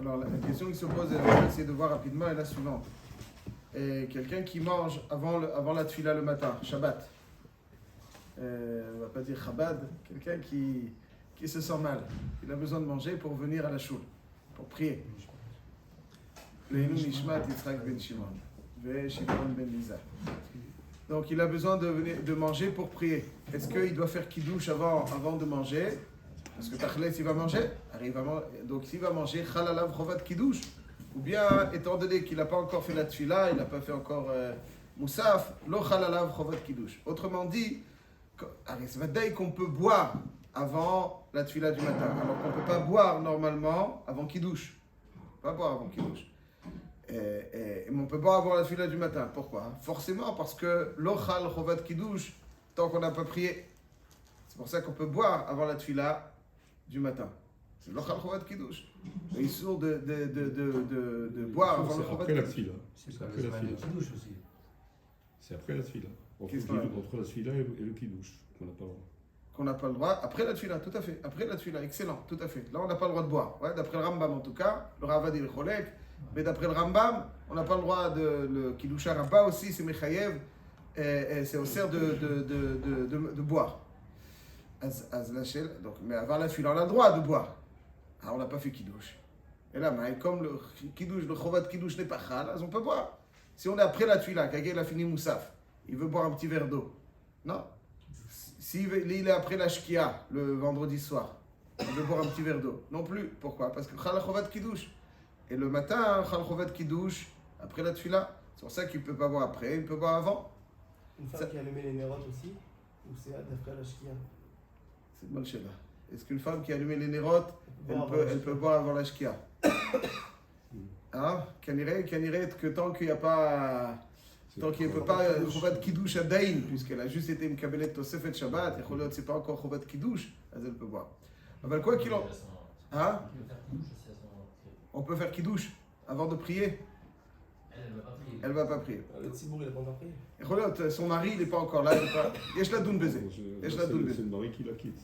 Alors la question qui se pose, on va essayer de voir rapidement, est la suivante. Quelqu'un qui mange avant la tefila le matin, Shabbat, on ne va pas dire Chabad, quelqu'un qui se sent mal, il a besoin de manger pour venir à la choule, pour prier. Leinu Nishmat Yitzhak ben Shimon, Ve Shimon ben Liza. Donc il a besoin de manger pour prier. Est-ce qu'il doit faire kiddush avant de manger? Parce que Tachlet, il va manger. Donc s'il va manger, Chalalav Chovat Kiddush. Ou bien, étant donné qu'il n'a pas encore fait la tefila, il n'a pas fait encore Moussaf, Lo Chalalav Chovat Kiddush. Autrement dit, c'est vrai qu'on peut boire avant la tefila du matin. Alors qu'on ne peut pas boire normalement avant Kiddush. On ne peut pas boire avant Kiddush. Mais on peut boire avant la tefila du matin. Pourquoi? Forcément parce que Lo Chal Chovat Kiddush, tant qu'on n'a pas prié. C'est pour ça qu'on peut boire avant la tefila du matin. C'est le Chovat Kiddush. Il est sourd de boire avant le Chovat Kiddush. C'est après la tefila. C'est après la tefila. Entre la tefila et le Kiddush, qu'on n'a pas le droit. Qu'on n'a pas le droit. Après la tefila, tout à fait. Après la tefila, excellent, tout à fait. Là, on n'a pas le droit de boire. Ouais, d'après le Rambam en tout cas, le Ravad il est cholek. Mais d'après le Rambam, on n'a pas le droit le Kiddush Rabba aussi, c'est Mechayev. C'est au cerf de boire. Donc, mais avant la tefila, on a le droit de boire. Ah, on n'a pas fait Kiddush. Et là, comme le Kiddush, le Chovat Kiddush n'est pas chal, on peut boire. Si on est après la tefila, quelqu'un a fini Moussaf, il veut boire un petit verre d'eau. Non. S'il est après la Shkia, le vendredi soir, il veut boire un petit verre d'eau. Non plus. Pourquoi? Parce que chal Chovat Kiddush. Et le matin, chal Chovat Kiddush, après la tefila, c'est pour ça qu'il ne peut pas boire après, il peut boire avant. Une femme qui a allumé les nérotes aussi, ou c'est d'après la Shkia? C'est une bonne chéba. Est-ce qu'une femme qui a allumé les nérotes, elle peut boire avant la shkia? Hein? Qu'anirait que tant qu'il n'y a pas... Tant qu'il ne peut pas Chovat Kiddush Adain, puisqu'elle a juste été Mkabelet Tosefet Shabbat, et Cholot, c'est pas encore Chovat Kiddush, elle peut boire. Mais quoi qu'il en... Hein? On peut faire Kiddush avant de prier. Elle ne va pas prier. Le Tzibour, il n'a pas encore prié. Et Cholot, son mari, il n'est pas encore là. Yesh la doun baiser. C'est le mari qui la quitte.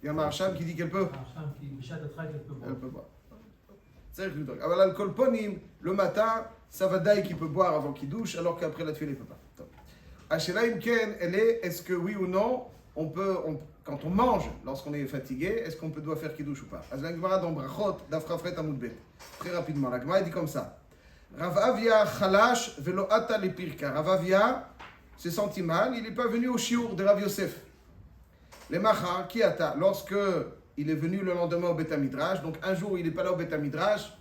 Il y a un marcham qui dit qu'elle peut. Elle peut boire. C'est vrai que alors là, le kolponim, le matin, ça va d'ailleurs qu'il peut boire avant qu'il douche, alors qu'après la tuile, il ne peut pas. Ashela Imken, elle est-ce que oui ou non, quand on mange, lorsqu'on est fatigué, est-ce qu'on doit faire qu'il douche ou pas? La Gemara dans Brachot, d'Afrafret Amoudbet. Très rapidement, la Gemara dit comme ça. Rav Avia Chalash velo ata le pirka. Rav Avia s'est senti mal, il n'est pas venu au shiur de Rav Yosef. Les Macha, qui ata, lorsque il est venu le lendemain au Beth Midrash, donc un jour il n'est pas là au Beth Midrash,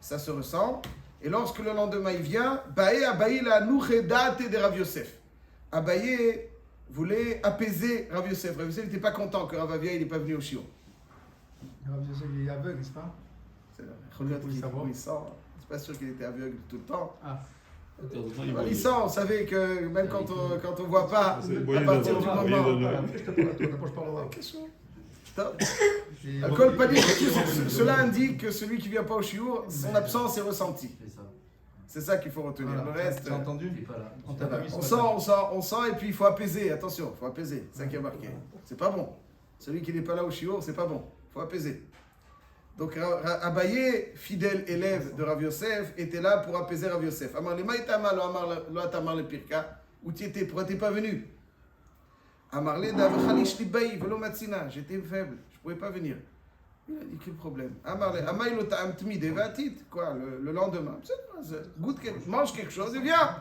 ça se ressent, et lorsque le lendemain il vient, Abaye la nouchedate de Rav Yosef. Abaye voulait apaiser Rav Yosef. Rav Yosef n'était pas content que Rav Avia il n'est pas venu au shiur. Rav Yosef il est aveugle, n'est-ce pas? C'est pas sûr qu'il était aveugle tout le temps. Ah. Il sent, on savait que même quand on ne voit pas, à partir du moment... Cela indique que celui qui ne vient pas au shiur, son absence est ressentie. C'est ça qu'il faut retenir. Voilà. Le reste, tu as entendu? on sent et puis il faut apaiser. Attention, il faut apaiser. C'est ça qui est marqué. C'est pas bon. Celui qui n'est pas là au shiur, c'est pas bon. Il faut apaiser. Donc Abaye, fidèle élève de Rav Yosef, était là pour apaiser Rav Yosef. Amar le maïtama lo atamar le pirka. Où tu étais? Pourquoi tu n'es pas venu? Amar le davachalish libaï velo matzina. J'étais faible, je ne pouvais pas venir. Il a dit quel problème? Amar le amay lo ta'am tmid evatit. Quoi, le lendemain? Goûte mange quelque chose et viens.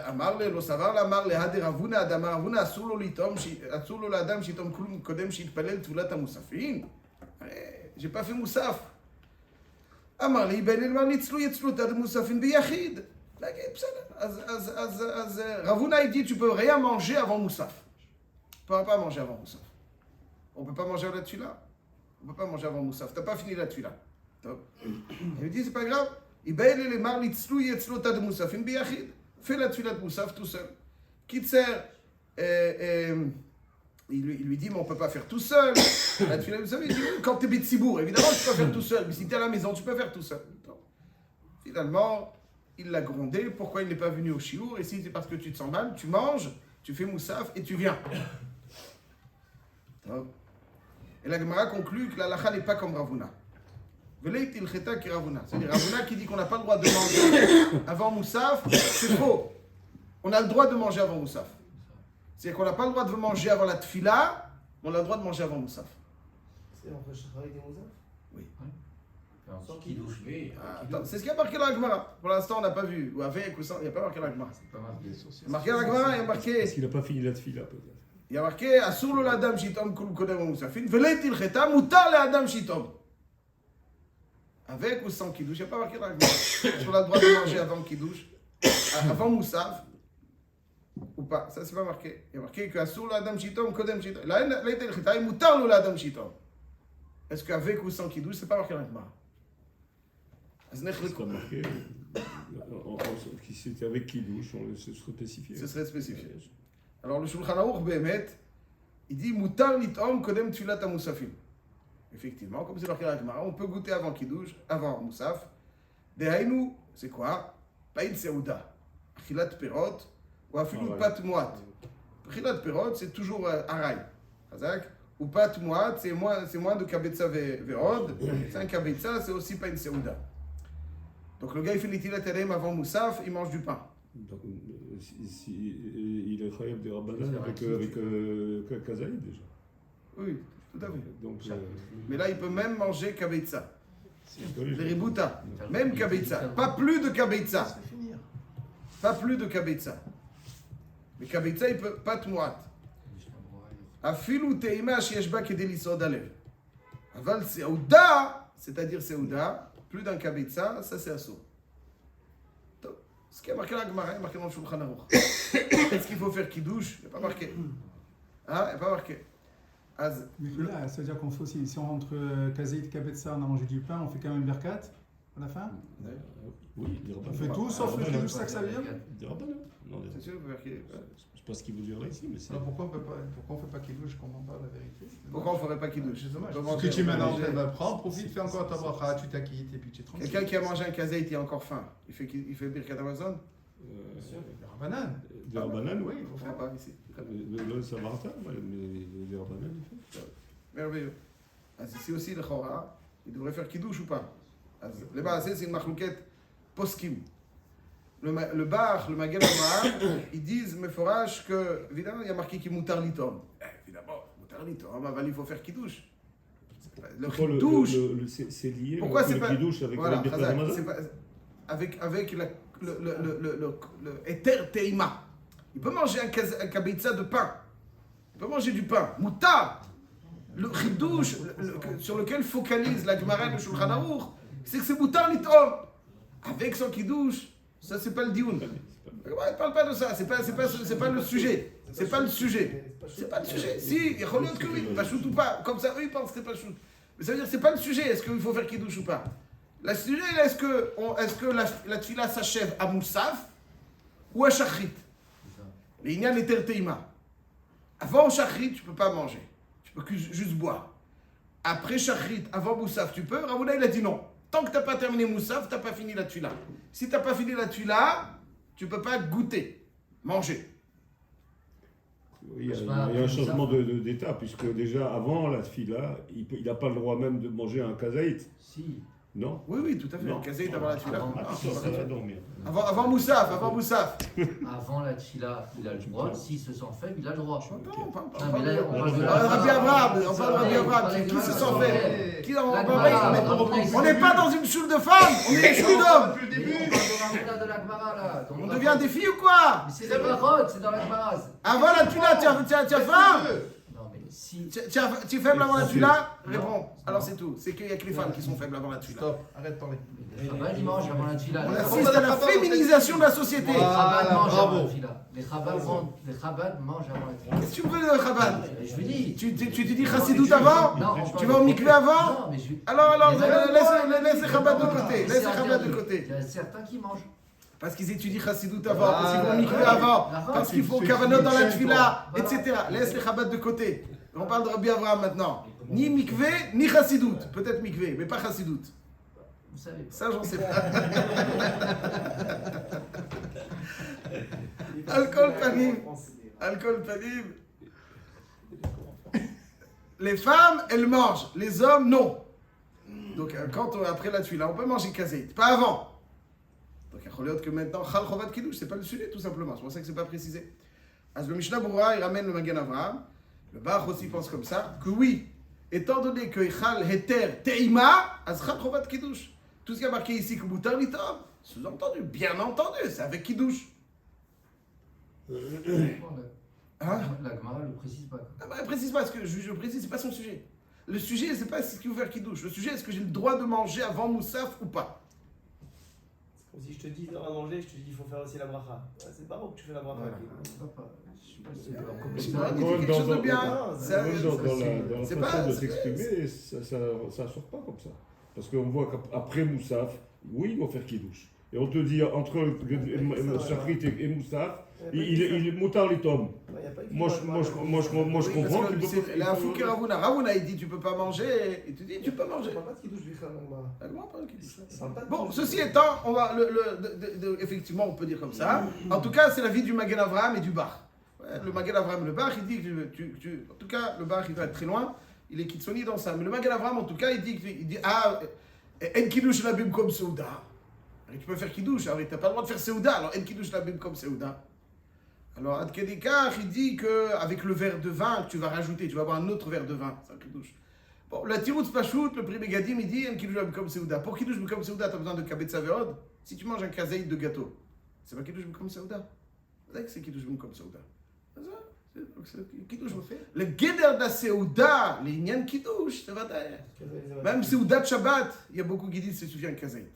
אמר לו, לא סבר לאמר להדר אבונה, אדם אבונה, אסור לו לאדם שיתום כלום קודם שיתפלל תפילת המוספים? j'ai pas fait מוסף. אמר לי, בן אלמר ניצלו יצלות עד מוספים ביחיד. אז Ravuna il dit, tu peux rien manger avant moussaf. Tu ne peux pas manger avant moussaf. On ne peut pas manger avant la tefila. On ne peut pas manger avant moussaf. Tu n'as pas fini la tefila. Il lui dit, c'est pas grave. Il fait la tefila de moussaf tout seul. Kitzer, il lui dit, mais on ne peut pas faire tout seul. La tefila de moussaf, il dit, quand tu es Betsibour, évidemment, tu peux faire tout seul. Mais si tu es à la maison, tu peux faire tout seul. Finalement, il l'a grondé. Pourquoi il n'est pas venu au shiur? Et si c'est parce que tu te sens mal, tu manges, tu fais moussaf et tu viens. Et la Gemara conclut que la halakha n'est pas comme Ravuna. Veleit ilcheta ki Ravuna. C'est-à-dire Ravuna qui dit qu'on n'a pas le droit de manger avant Moussaf, c'est faux. On a le droit de manger avant Moussaf. C'est-à-dire qu'on n'a pas le droit de manger avant la Tfila, mais on a le droit de manger avant Moussaf. C'est en fait Shachari des Mouzaf? Oui. Sans qui douche. Attends, c'est ce qui a marqué dans la Gemara. Pour l'instant, on n'a pas vu. Ou avec ou sans, il n'y a pas marqué dans la Gemara. C'est pas marqué. Il y a marqué dans la Gemara, il y a marqué. Parce qu'il n'a pas fini la tefila, peut-être. Il y a marqué Asur lo l'adam shitom kol kodem moussafin, veleit ilcheta mutar le adam shitom. Avec ou sans kidouche, il n'y a pas marqué dans la Gemara. Est-ce qu'on a le droit de manger avant kidouche, avant moussaf, ou pas? Ça, c'est pas marqué. Il y a marqué que Asur lo l'adam shitom kodem shitom. Là, veleit ilcheta, mutar lo l'adam shitom. Est-ce qu'avec ou sans kidouche, c'est pas marqué dans la Gemara? C'est pas marqué. Si c'était avec kidouche, on se serait spécifié. Ce serait spécifié. Alors le Shulchan Aruch Behemet, il dit Mutar lit'om kodem tfilat ha-musafim. Effectivement, comme c'est marqué dans la Gemara, on peut goûter avant kidouche, avant moussaf. Dehainu, c'est quoi? Païd seouda, achilat perot, ou afilut pat moat. Achilat perot, c'est toujours araï. Ou pat moat, c'est moins de kabetza ve'od. C'est un kabetza, c'est aussi païd seouda. Donc le gars il fait l'itilat adem avant moussaf, il mange du pain. Donc, il est chayav des Rabbanan avec Kazaïd déjà. Oui, tout à fait. Donc, Mais là il peut même manger kabetza. les Les ribouta, même kabetza. Pas plus de kabetza. Pas plus de kabetza. Mais kabetza il peut pas tmoat. Afilu teima sheyeshba kedei lisod alev. Aval seouda, c'est-à-dire seouda, plus d'un kabetza, ça c'est assourd. Ce qui est marqué dans la Gemara, il est marqué dans le Shulchan Aruch. Est-ce qu'il faut faire kidouche? Il n'y a pas marqué. Hein? Il n'y a pas marqué. Mais là, ça veut dire qu'on fait aussi, si on rentre Kazaïd, Kabetza, on a mangé du pain, on fait quand même Berkat à la fin? Oui, des On Rabbanan. fait tout sauf le kidouche, c'est ça que ça veut dire? Des Rabbanan. Non, C'est sûr, marqué. je ne sais pas ce qu'il vous dirait ici, mais c'est. Alors pourquoi on ne fait pas kidouche? Je ne comprends pas la vérité. Pourquoi on ne ferait pas kidouche? C'est dommage. Comment Parce que tu es faire? maintenant, prends, profite, fais encore ta bracha, tu t'acquittes et puis tu es tranquille. Quelqu'un qui a mangé un kazaït, il a encore faim. Il fait Birkat Hamazon? Banane. Des Rabbanan, oui. On ne fait pas ici. Le Samartain, mais des Rabbanan, il fait. Merveilleux. Ici aussi, le Chora, il devrait faire kidouche ou pas? Le Bar, c'est une machlouquette poskim. Le Bar, le Magen Avraham, ils disent, mais forage, que, évidemment, il y a marqué qu'il moutar litom. Évidemment, moutar litom, il faut faire kidouche. Le kidouche. C'est lié. Pourquoi c'est pas. Kidouche avec Voilà, le Birkat Hamazon. c'est pas. Avec le Eter Teima. Il peut manger un kabetza de pain. Il peut manger du pain. Moutar. Le chidouche sur lequel focalise la Gemara de Shulchan Aruch, c'est que c'est moutar litom. Avec son kidouche, ça c'est pas le dioun. Il parle pas de ça, c'est pas le sujet. C'est pas le sujet. C'est pas le sujet. Si, il y a que oui, pas shoot ou pas. Comme ça, eux ils pensent que c'est pas shoot. Mais ça veut dire que c'est pas le sujet. Est-ce qu'il faut faire kidouche ou pas? Le sujet, est-ce que la tfila s'achève à moussaf ou à shachrit? Les ignan et terteima. Avant shachrit, tu peux pas manger. Tu peux juste boire. Après shachrit, avant moussaf, tu peux. Ravuna, il a dit non. Tant que tu n'as pas terminé moussaf, tu n'as pas fini la tfila. Si tu n'as pas fini la tfila, tu ne peux pas goûter, manger. Oui, il y a un changement d'état, puisque déjà avant la tfila, il n'a pas le droit même de manger un kazaït. Si. Non? Oui, tout à fait. Le kazaït avant la tfila. Ça va dormir. Avant moussaf. Avant la tchila, il a le droit. S'il se sent faible, il a le droit. On parle de de Rabbi Avraham. Qui se sent faible? On n'est pas dans une choule de femmes, on est une choule d'hommes. Depuis le début. de la Gemara, là. On devient des filles ou quoi? Mais c'est la Marot, c'est dans la Gemara. Avant la tfila, tu as faim? Non, mais si. Tu es faible avant la tfila? Réponds. Alors c'est tout. C'est qu'il n'y a que les femmes qui sont faibles avant la tfila. Stop, arrête de parler. Les Chabad, ils mangent avant la tfila. On assiste à la féminisation de la société. Les Chabad mangent avant bravo. la tfila. Les Chabad mangent avant la tfila. Qu'est-ce que tu veux de Chabad? Je lui dis. Tu te dis chassidoute avant? Non, Tu vas au mikvé avant? Non, mais je. Alors, Les Chabad, laisse les Chabad de côté. c'est Laisse les Chabad de interdit. côté. Il y a certains qui mangent. Parce qu'ils étudient chassidoute avant, parce qu'ils vont au mikvé avant, parce qu'ils font kavanot dans la tfila, etc. Laisse les Chabad de côté. On parle de Rabbi Avraham maintenant. Ni mikvé, ni chassidoute. Peut-être mikvé, mais pas chassidoute. Vous savez. Ça, j'en sais pas. Alcool panim. les femmes, elles mangent, les hommes, non. Donc, après la tuile, on peut manger kazait, pas avant. Donc, il y a que maintenant, chal chovat kiddush, c'est pas le sujet, tout simplement. C'est pour ça que c'est pas précisé. As le Mishnah Berurah, il ramène le Magen Avraham. Le Bach aussi pense comme ça, que oui, étant donné que chal heter teima, as chal chovat kiddush. Tout ce qui a marqué ici que Moutar Litom, sous-entendu, bien entendu, c'est avec kiddush. La Gemara ne le précise pas. Ah bah, précise pas, ce que je précise, c'est pas son sujet. Le sujet, c'est pas ce qu'il faut faire kiddush. Le sujet, est-ce que j'ai le droit de manger avant Moussaf ou pas? C'est comme si je te dis, dans à manger, je te dis, il faut faire aussi la bracha. Ouais, c'est pas bon que tu fais la bracha. Voilà. Je sais pas si c'est Quand complètement. même quelque chose de bien. Dans la c'est façon pas- de c'est- s'exprimer, ça sort pas comme ça. Parce qu'on voit qu'après Moussaf, oui, il doit faire Kiddush. Et on te dit, entre Shachrit et Moussaf, il est moutar les tomes. Moi, je comprends qu'il peut pas. La Fouki Ravuna. Ravuna, il dit tu peux pas manger. Il te dit tu peux manger. Je parle pas de kiddush bichal, Agmara. Ah, bon, pas de kiddush. Je parle pas de Bon, kiddush. ceci étant, on va effectivement, on peut dire comme ça. En tout cas, c'est la vie du Magen Avraham et du Bar. Ouais, le Magen Avraham, le Bar, il dit que en tout cas, le Bar, il va être très loin. Il est Kitsoni dans ça. Mais le Magen Avraham, en tout cas, il dit en kiddush labim comme Seuda. Tu peux faire kiddush, alors tu n'as pas le droit de faire Seuda. Alors en kiddush labim comme Seuda. Alors Ad Kedekar, il dit qu'avec le verre de vin que tu vas rajouter, tu vas boire un autre verre de vin. C'est un kiddush. Bon, la Tiroutz Pachout, le prix Megadim, il dit en kiddush labim comme Seuda. Pour kiddush comme Seuda, tu as besoin de kabetz saverod. Si tu manges un kazaïd de gâteau, c'est pas kiddush comme Seuda. C'est vrai que c'est kiddush comme Seuda. C'est ça. C'est kiddush. Le Geder da Seuda, les Nyan kiddush, ça va derrière. Même Seudat Shabbat, il y a beaucoup qui disent que c'est suffisant kazaïd.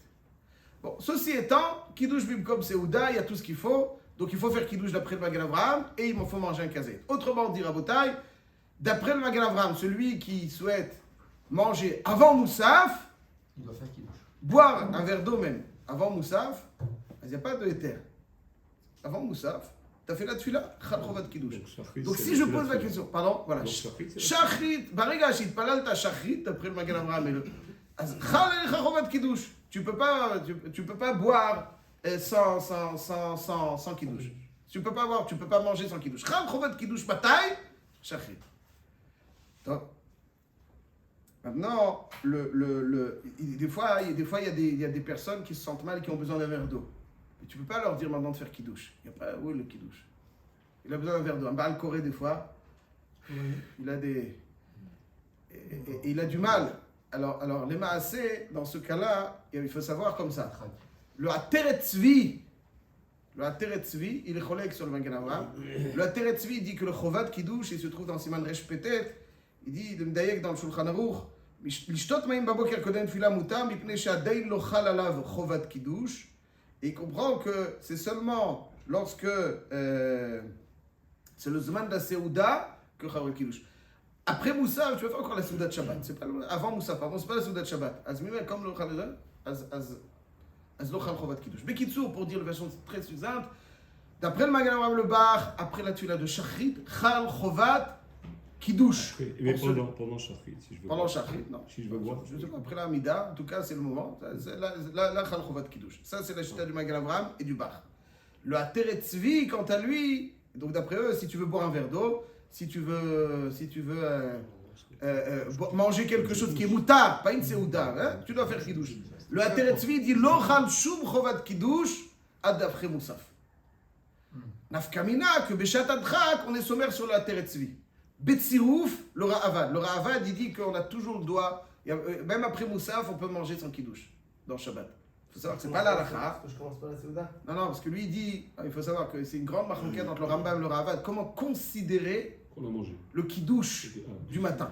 Bon, ceci étant, kiddush comme Seuda, il y a tout ce qu'il faut. Donc il faut faire kiddush d'après le Magen Avraham et il m'en faut manger un kazaïd. Autrement dit, Rabotai, d'après le Magen Avraham, celui qui souhaite manger avant Moussaf, Il doit faire kiddush. boire un verre d'eau même avant Moussaf, il n'y a pas de éther. Avant Moussaf, tu as fait la tefila, chal chovat kiddush. Donc si je pose la question, pardon, voilà. Shachrit, bariga shit, palalta shachrit, d'après le Magen Avraham et le. Chal chovat kiddush. Tu peux pas boire sans kiddush. Tu peux pas manger sans kiddush. Chal chovat kiddush bataille, shachrit. Donc, maintenant, des fois, il y a des personnes qui se sentent mal et qui ont besoin d'un verre d'eau. Mais tu ne peux pas leur dire maintenant de faire kiddush. Il n'y a pas, où est le kiddush? Il a besoin d'un verre d'eau. Un Baal Koré, des fois, il a des... Et il a du mal. Alors les maasé, dans ce cas-là, il faut savoir comme ça. Le Ateret Tzvi, il est cholek sur le Magen Avraham. Le Ateret Tzvi dit que le Chovat Kiddush, il se trouve dans Siman Resh Petet. Il dit, de Mdayek dans le Shulchan Aruch, Lishtot Maim Baboker Kodem Tfila Mutam, Mipnei She'adain Lo Chal Alav Chovat Kiddush. Et il comprend que c'est seulement lorsque c'est le Zman de la Seuda que Chovat Kiddush. Après Moussaf, tu vas faire encore la Seuda de Shabbat. C'est pas avant Moussaf, pardon, c'est pas la Seuda de Shabbat. Comme le Chal Az Lo Chal Chovat Kiddush. Bekitsour, pour dire la version très succincte, d'après le Magen Avraham le Bar, après la Tfila de Shachrit, Chal Chovat Kiddush. Mais pendant Shachrit, si je veux. Pendant Shachrit, non. Si je veux boire. Je ne sais pas, après la Amida, en tout cas, c'est le moment. Là, Chal Chovat Kiddush. Ça, c'est la chita du Magen Avraham et du Bar. Le Ateret Tzvi, quant à lui, donc d'après eux, si tu veux boire un verre d'eau, si tu veux manger quelque chose qui est moutar, pas une seouda, hein, tu dois faire Kiddush. Le Ateret Tzvi dit Lo Chal Shum Chovat Kiddush ad d'après Moussaf. Nafkamina, que Beshat Adrak, on est sommaire sur le Ateret Tzvi. Betsirouf, le Ra'avad. Le Ra'avad, il dit qu'on a toujours le droit, même après Moussaf, on peut manger sans kiddush dans Shabbat. Il faut savoir que c'est pas la halakha. Je commence pas la Seuda. Non, parce que lui, il dit, il faut savoir que c'est une grande marquette entre le Rambam et le Ra'avad. Comment considérer Qu'on a mangé. le kiddush du matin?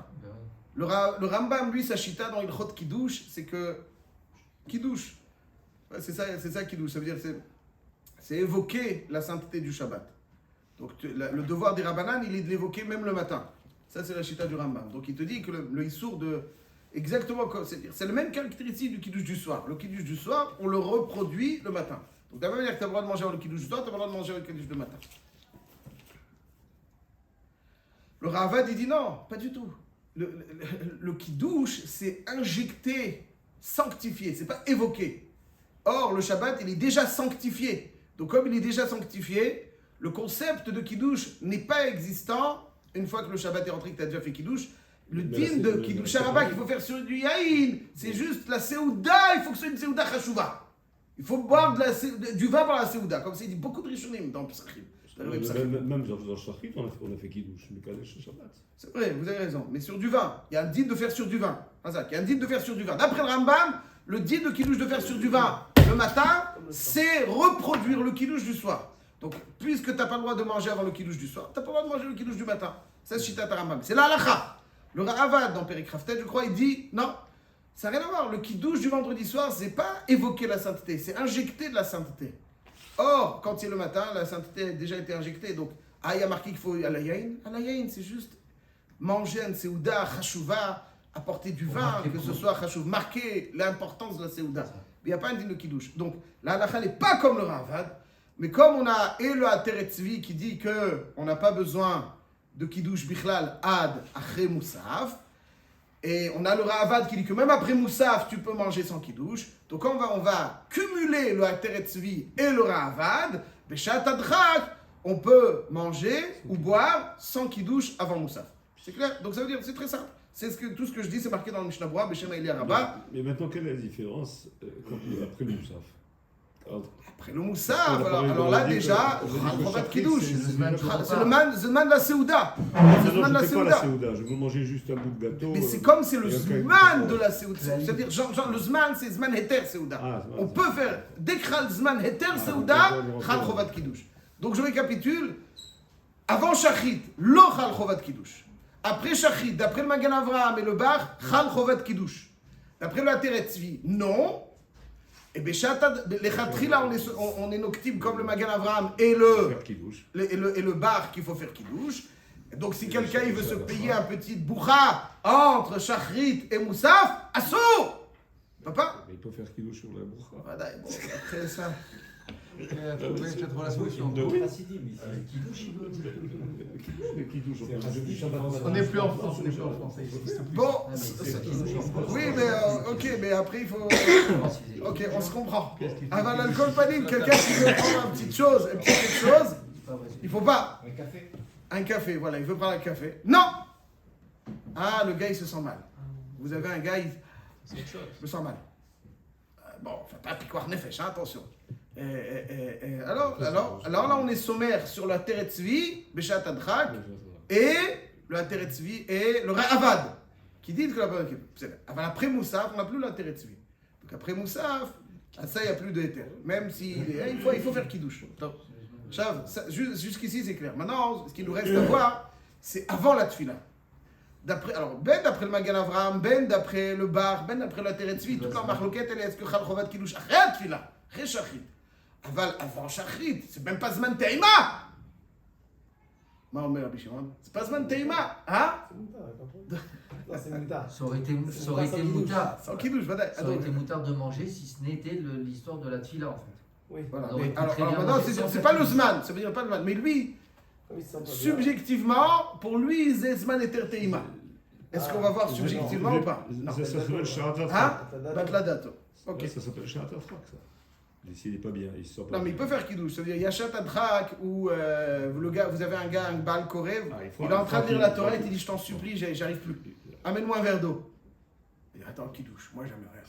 Le Rambam, lui, sa chita dans Ilchot Kiddush, c'est que kiddush, c'est ça kiddush. Ça veut dire c'est évoquer la sainteté du Shabbat. Donc le devoir des Rabbanan, il est de l'évoquer même le matin. Ça, c'est la chita du Rambam. Donc il te dit que le Issour de... Exactement, c'est le même caractéristique du kiddush du soir. Le kiddush du soir, on le reproduit le matin. Donc de la même manière que tu as le droit de manger le kiddush du soir, tu as le droit de manger le kiddush du matin. Le Ravad, il dit non, pas du tout. Le kiddush, c'est injecté, sanctifié, c'est pas évoqué. Or, le Shabbat, il est déjà sanctifié. Donc comme il est déjà sanctifié, le concept de kiddush n'est pas existant une fois que le Shabbat est rentré, que tu as déjà fait kiddush. Le Mais din là, de c'est- Kiddush c'est- Rabba qu'il faut faire sur du yaïn, c'est juste la Seouda, il faut que ce soit une Seouda Chashouva. Il faut boire du vin par la Seouda, comme c'est dit beaucoup de Rishonim dans Pesachim. Même dans Shachrit, on a fait Kiddush, Mekadesh Shabbat. C'est vrai, vous avez raison, mais sur du vin. Il y a un din de faire sur du vin. Razak, il y a un din de faire sur du vin. D'après le Rambam, le din de Kiddush de faire sur du vin le matin, c'est reproduire le Kiddush du soir. Donc, puisque tu n'as pas le droit de manger avant le Kiddush du soir, tu n'as pas le droit de manger le Kiddush du matin. Ça, c'est Shitat Rambam. C'est la halakha. Le Ravad, dans Perek Raftet, je crois, il dit non, ça n'a rien à voir. Le Kiddush du vendredi soir, c'est pas évoquer la sainteté, c'est injecter de la sainteté. Or, quand c'est le matin, la sainteté a déjà été injectée. Donc, il y a marqué qu'il faut à la yain. À la yain, c'est juste manger un seouda, chashouva, apporter du vin, que ce soit chashouv, marquer l'importance de la seouda. Il n'y a pas un din de kiddush. Donc, la halakha n'est pas comme le Ravad, mais comme on a et le Ateret Tzvi qui dit qu'on n'a pas besoin de kiddush bichlal ad achre moussaf, et on a le Ravad qui dit que même après moussaf, tu peux manger sans kiddush. Donc, on va cumuler le Ateret Tzvi et le Ravad, Beshat Adrak, on peut manger ou boire sans kiddush avant moussaf. C'est clair? Donc, ça veut dire, c'est très simple. Tout ce que je dis, c'est marqué dans le Mishnah Berurah, Beshem Elia Rabbah. Mais maintenant, quelle est la différence après le Moussaf? Après le moussaf, alors là déjà, Chovat Kiddush. C'est le man de la Seouda. C'est le man de la Seouda. Je veux manger juste un bout de gâteau. Mais c'est comme c'est le Zman de la Seouda. C'est-à-dire, genre le Zman, c'est Zman Heter Seouda. On peut faire, dès que le Zman Heter Seouda, Chal Chovat Kiddush. Donc je récapitule. Avant Shachrit, lo Chal Chovat Kiddush. Après Shachrit, d'après le Magen Avraham et le Bar, Chal Chovat Kiddush. D'après le Ateret Tzvi, non. Et les Khatrila, on est noctib comme le Magen Avraham et le Bar qu'il faut faire Kiddush. Et donc si quelqu'un il veut se payer un petit boucha entre Shachrit et Moussaf, assour. Papa. Il peut faire Kiddush sur la boucha. Voilà, bon, après ça. Trouver peut-être la solution. On n'est plus en France, on n'est plus en France. Bon, oui, mais ok, mais après il faut. Ok, on se comprend. Avant l'alcool panique, quelqu'un qui veut prendre une petite chose, quelque chose, il faut pas. Un café, voilà, il veut prendre un café. Non. Ah, le gars il se sent mal. Vous avez un gars, il me sent mal. Bon, enfin pas piquoir nefesh, hein, attention. Alors là, on est sommaire sur le Ateret Tzvi, Beshat Adrak, et le Ateret Tzvi et le Ravad, qui dit que après Moussaf, on n'a plus le Ateret Tzvi. Donc après Moussaf, à ça, il n'y a plus de Héter. Même si il faut faire Kiddush. Jusqu'ici, c'est clair. Maintenant, ce qu'il nous reste à voir, c'est avant la Tfila. D'après le Magen Avraham, d'après le Bar, d'après le Ateret Tzvi, toute la marloquette, elle est est-ce que Chal Chovat Kiddush après la Tfila, après Shachrit. Avant Shachrit, c'est même pas Zman Teima. Ma Omer Rabbi Shimon, c'est pas Zman Teima, hein? C'est Moutar. Ça aurait été moutard. Sans Kiddush, Ça aurait été moutard de manger si ce n'était l'histoire de la tfila en fait. Oui. Voilà. Ça aurait été Alors très bien maintenant, mangé sans c'est pas faire le Kiddush. Zman, ça veut dire pas le Zman, mais lui, subjectivement, pour lui, c'est Zman Eter Teima. Est-ce qu'on va voir subjectivement ou pas? Non. Ça s'appelle Sharat Hein? Afrak. Batladato. Ok. Ça s'appelle Sharat Afrak, ça. S'il n'est pas bien, il sort pas. Non, mais il peut faire Kiddush. C'est-à-dire, Yachat Adrak, où vous avez un gars, un Baal Korev, il est en train de lire la Torah, il dit je t'en supplie, j'arrive plus. Amène-moi un verre d'eau. Il dit attends, Kiddush, moi jamais rien.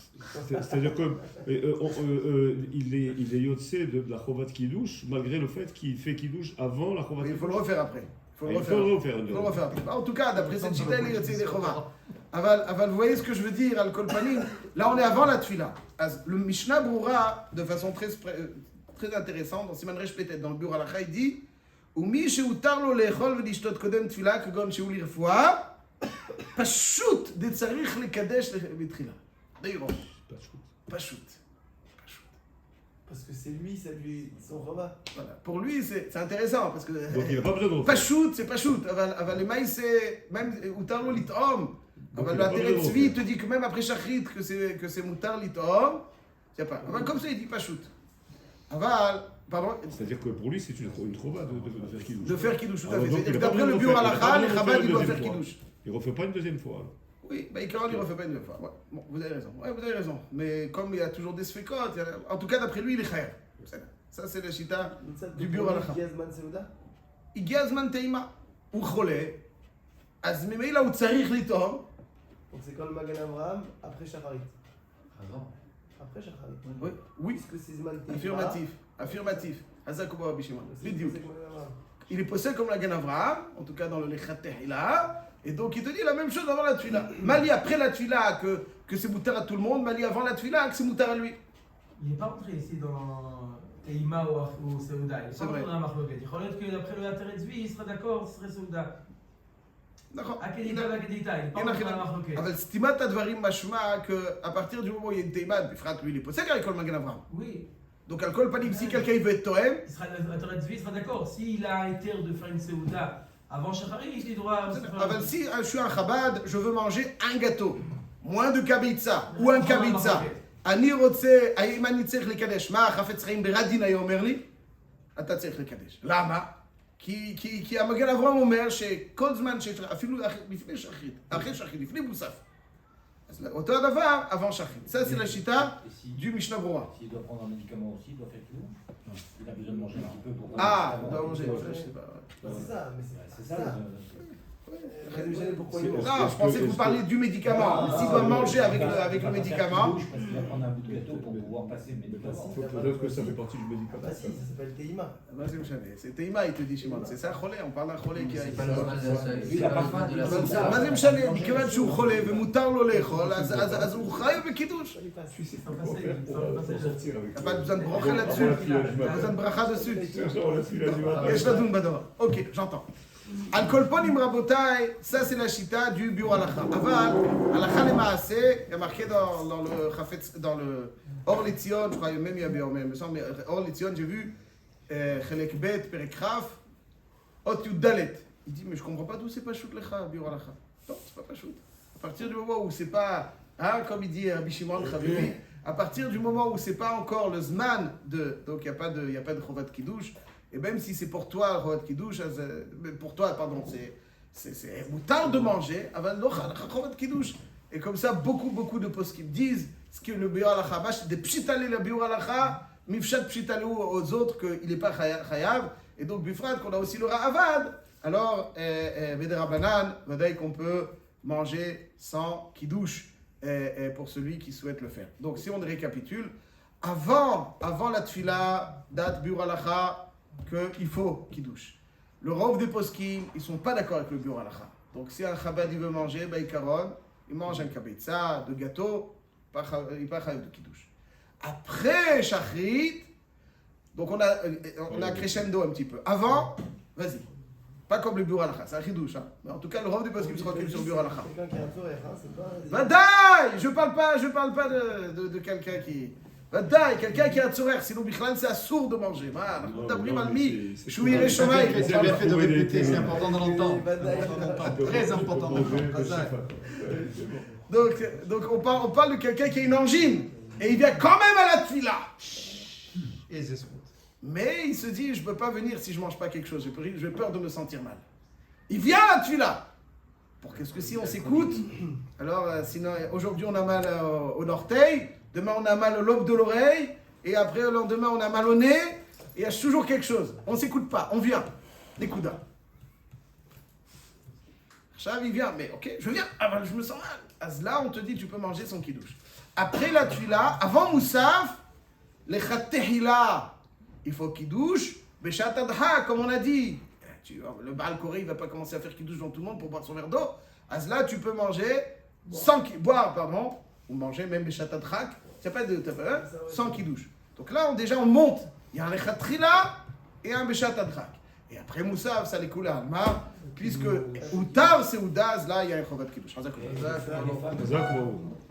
C'est-à-dire qu'il est yotzé de la Chovat Kiddush, malgré le fait qu'il fait Kiddush avant la Chovat Il Kiddush. faut le refaire après. Il faut le refaire. En tout cas, d'après cette chita, il est yotzé des Chova. Aval, vous voyez ce que je veux dire, Al-Kol Panim? Là, on est avant la Tfila. Le Mishnah Berurah, de façon très intéressante, dans Siman Resh peut-être dans le bureau Halakha, il dit Umi sheutar lo lechol velishtot kodem tfila kegon shehu lirfua pashut de tzarich lekadesh betchila. D'ailleurs, pashut. Parce que c'est lui, son rabat. Voilà. Pour lui, c'est intéressant parce que. Donc il n'a pas besoin de refaire. Pashut, c'est pashut. Aval le maïs, c'est même utar lo litom. Aval le Ateret Tzvi te dit que même après Shachrit, que c'est mutar litom. C'est pas. Aval comme ça, il dit pashut. Aval. Pardon. C'est-à-dire que pour lui, c'est une chova de faire Kiddush. De faire Kiddush, tout à Alors, fait. donc, C'est-à-dire il a pas d'après le besoin bureau de Halakha, les faire Chabad, il doit une faire deuxième Kiddush. Il ne refait pas une deuxième fois. Oui, il ne refait pas une deuxième fois. Ouais. Bon, vous avez raison. Ouais, vous avez raison. Mais comme il y a toujours des sfekot, en tout cas, d'après lui, il est chayer. Ça, c'est la chita du bureau Halakha. Gazman Seouda. Igazman teima. Ou cholé. אז ממילא הוא צריך לטעום. Donc c'est quand le Magan Avraham après Shacharit. Avant. Après Shacharit. Oui, oui. Est-ce que c'est Zman Teiva? Affirmatif, affirmatif. Hazak Rabbi Shimon. C'est Bidiouk. comme Magan Avraham. Il est posé comme la Gan Avraham, en tout cas dans le Lechat Tehila, et donc il te dit la même chose avant la Tfila. Mali après la Tfila que c'est moutar à tout le monde, Mali avant la Tfila que c'est moutar à lui. Il n'est pas entré ici dans Teima ou Seouda. Il n'est C'est pas vrai. entré dans la marloquette. Il faut que d'après le Ateret Zvi, il sera d'accord, ce serait Seouda. D'accord. Akedita, Akedita, il n'est pas entré dans la marloquette. אבל סתימת הדברים משמע qu'à partir du moment où il y a une théma, בפרט lui il est posé avec le Magan Avraham. Oui, Donc על כל פנים, si quelqu'un il veut être Tohem, il sera, le Ateret Zvi sera d'accord. S'il a un terre de faire une Seouda avant Shacharit, il doit. אבל si je suis un Chabad, je veux manger un gâteau, moins de kabitza ou un kabitza. אני רוצה, האם אני צריך לקדש? מה החפץ חיים ברדין היה אומר לי? אתה צריך לקדש. למה? כי המגן אברהם אומר שכל זמן שיש לך, אפילו לפני שחרית, אחרי שחרית, לפני מוסף. אז אותו הדבר, avant שחרית. Ça c'est la chita du Mishnah Brura. S'il doit prendre un médicament aussi, il doit faire tout. Il a besoin de manger un petit peu pour. Ah, on doit manger. Je sais pas. C'est ça, mais C'est ça. Après, je sais pourquoi il Non, mange. je pensais que vous parliez du médicament. S'il doit manger avec le médicament. Parce qu'il va prendre un bout de gâteau pour pouvoir passer le médicament. Peut-être que ça fait partie du médicament. Bah si, ça s'appelle Teima. מה זה משנה? זה טעימה, il te dit Shimon. C'est ça חולה, on parle d'un חולה qui a... C'est pas le mal Il a pas faim, de il la a pas Seouda. faim. מה זה משנה? מכיוון שהוא חולה ומותר לו לאכול, אז הוא חי בקידוש. Il passe. Tu sais pas quoi faire pour s'en sortir avec T'as ça. pas besoin de brocha là-dessus. T'as besoin de bracha dessus. On a fini la nuit. יש לדון בדבר. אוקיי, j'entends. על כל פנים רבותיי, ça c'est la chita du biur halacha. אבל, הלכה למעשה, il y a marqué dans le חפץ, dans le אור לציון, je crois même il y a biur, mais אור לציון, j'ai vu, חלק ב' פרק כ', אות י"ד. Il dit, mais je comprends pas d'où c'est pas shoot לך, biur halacha. Non, c'est pas shoot. À partir du moment où c'est pas, hein, comme il dit Rabbi Shimon Chavivi, à partir du moment où c'est pas encore le zman de, donc il y a pas de chovat kiddush, et même si c'est pour toi le chovat kiddush, pour toi pardon, c'est moutar de manger, avant lo chovat kiddush. Et comme ça beaucoup de poskim disent ce que le biur halacha, vache des pshitale le biur halacha, mifshat pshitale aux autres qu'il est pas chayav, et donc bifrat qu'on a aussi le ra'avad, alors Vederabanan, vadaï qu'on peut manger sans kiddush pour celui qui souhaite le faire. Donc si on récapitule, avant la tfila, date biur halacha, qu'il faut kiddush. Le rov des poskim, ils sont pas d'accord avec le biur halacha. Donc si un chabad il veut manger, baïkaron, il mange un kabetza, de gâteau, il n'est pas chayav de kiddush. Après shachrit, donc on a crescendo un petit peu. Avant, vas-y. Pas comme le biur halacha, c'est un chidouche. Hein. Mais en tout cas, le rov des poskim se recule sur le biur halacha. Quelqu'un qui a un tzorer, hein, c'est pas. Vadaï, je parle pas de quelqu'un qui. Vadaï, quelqu'un qui a un tzorer, sinon Bichlan c'est assourd de manger. Voilà, on t'a pris malmi, chouiré chomay. C'est bien fait de répéter, c'est important de l'entendre. Vadaï. Très important de l'entendre. Donc on parle de quelqu'un qui a une angine, et il vient quand même à la tfila. Et c'est Mais il se dit, je ne peux pas venir si je ne mange pas quelque chose, j'ai peur de me sentir mal. Il vient à la tfila. Pour qu'est-ce que si on s'écoute, alors sinon aujourd'hui on a mal au orteil, demain on a mal au lobe de l'oreille, et après le lendemain on a mal au nez, et il y a toujours quelque chose. On ne s'écoute pas, on vient. Les coudas. Chav il vient, mais ok, je viens, ah, ben, je me sens mal. À là on te dit tu peux manger son kidouche. Après la tfila, avant Moussaf, les chatehila, il faut kidouche, beshat adha, comme on a dit. Le Baal Koré, il ne va pas commencer à faire kidouche devant tout le monde pour boire son verre d'eau. À cela, tu peux manger, ou manger même beshat adhak, sans kidouche. Donc là, on monte. Il y a un lechat trila et un beshat adhak. Et après Moussaf, ça les coule à Alma, puisque Outar, c'est Oudaz, là, il y a un chovat kidouche. Zach,